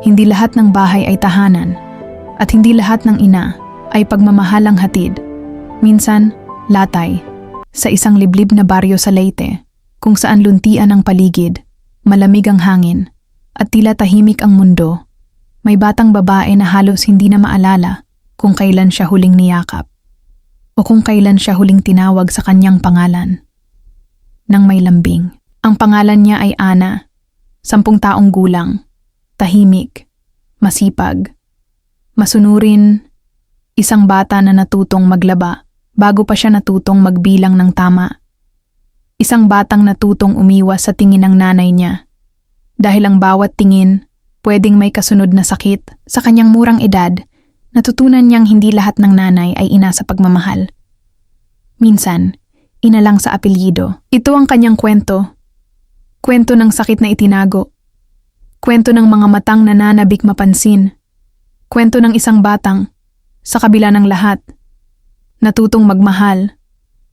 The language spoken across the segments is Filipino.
Hindi lahat ng bahay ay tahanan, at hindi lahat ng ina ay pagmamahalang hatid. Minsan, latay, sa isang liblib na baryo sa Leyte, kung saan luntian ang paligid, malamig ang hangin, at tila tahimik ang mundo, may batang babae na halos hindi na maalala kung kailan siya huling niyakap, o kung kailan siya huling tinawag sa kanyang pangalan. Nang may lambing, ang pangalan niya ay Ana, 10 taong gulang, tahimik, masipag, masunurin, isang bata na natutong maglaba bago pa siya natutong magbilang ng tama. Isang batang natutong umiwas sa tingin ng nanay niya. Dahil ang bawat tingin, pwedeng may kasunod na sakit. Sa kanyang murang edad, natutunan niyang hindi lahat ng nanay ay ina sa pagmamahal. Minsan, ina lang sa apelyido. Ito ang kanyang kwento. Kwento ng sakit na itinago. Kwento ng mga matang nananabik mapansin. Kwento ng isang batang, sa kabila ng lahat, natutong magmahal.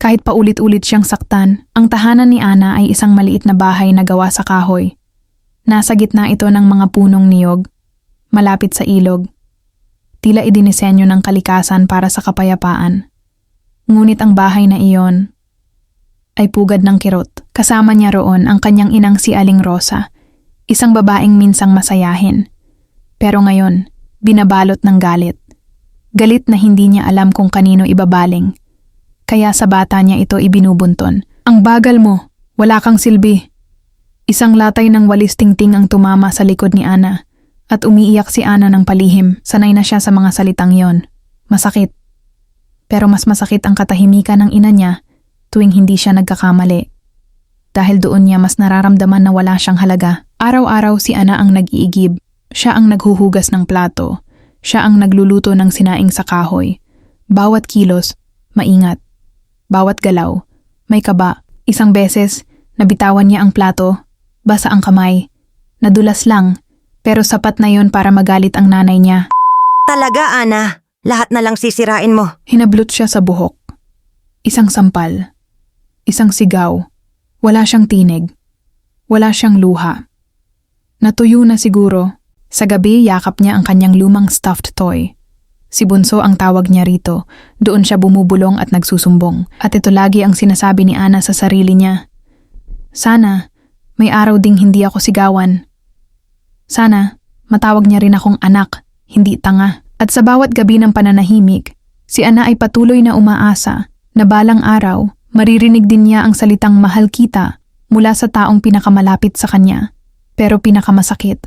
Kahit paulit-ulit siyang saktan, ang tahanan ni Ana ay isang maliit na bahay na gawa sa kahoy. Nasa gitna ito ng mga punong niyog, malapit sa ilog. Tila idinisenyo ng kalikasan para sa kapayapaan. Ngunit ang bahay na iyon ay pugad ng kirot. Kasama niya roon ang kanyang inang si Aling Rosa, isang babaeng minsang masayahin. Pero ngayon, binabalot ng galit. Galit na hindi niya alam kung kanino ibabaling. Kaya sa bata niya ito ibinubunton. Ang bagal mo, wala kang silbi. Isang latay ng walis tingting ang tumama sa likod ni Ana at umiiyak si Ana ng palihim. Sanay na siya sa mga salitang yon. Masakit. Pero mas masakit ang katahimikan ng ina niya tuwing hindi siya nagkakamali. Dahil doon niya mas nararamdaman na wala siyang halaga. Araw-araw si Ana ang nag-iigib. Siya ang naghuhugas ng plato. Siya ang nagluluto ng sinaing sa kahoy. Bawat kilos, maingat. Bawat galaw, may kaba. Isang beses, nabitawan niya ang plato, basa ang kamay. Nadulas lang, pero sapat na yon para magalit ang nanay niya. Talaga, Ana? Lahat na lang sisirain mo. Hinablot siya sa buhok. Isang sampal. Isang sigaw. Wala siyang tinig. Wala siyang luha. Natuyo na siguro. Sa gabi, yakap niya ang kanyang lumang stuffed toy. Si Bunso ang tawag niya rito. Doon siya bumubulong at nagsusumbong. At ito lagi ang sinasabi ni Ana sa sarili niya. Sana, may araw ding hindi ako sigawan. Sana, matawag niya rin akong anak, hindi tanga. At sa bawat gabi ng pananahimik, si Ana ay patuloy na umaasa na balang araw, maririnig din niya ang salitang mahal kita mula sa taong pinakamalapit sa kanya. Pero pinakamasakit,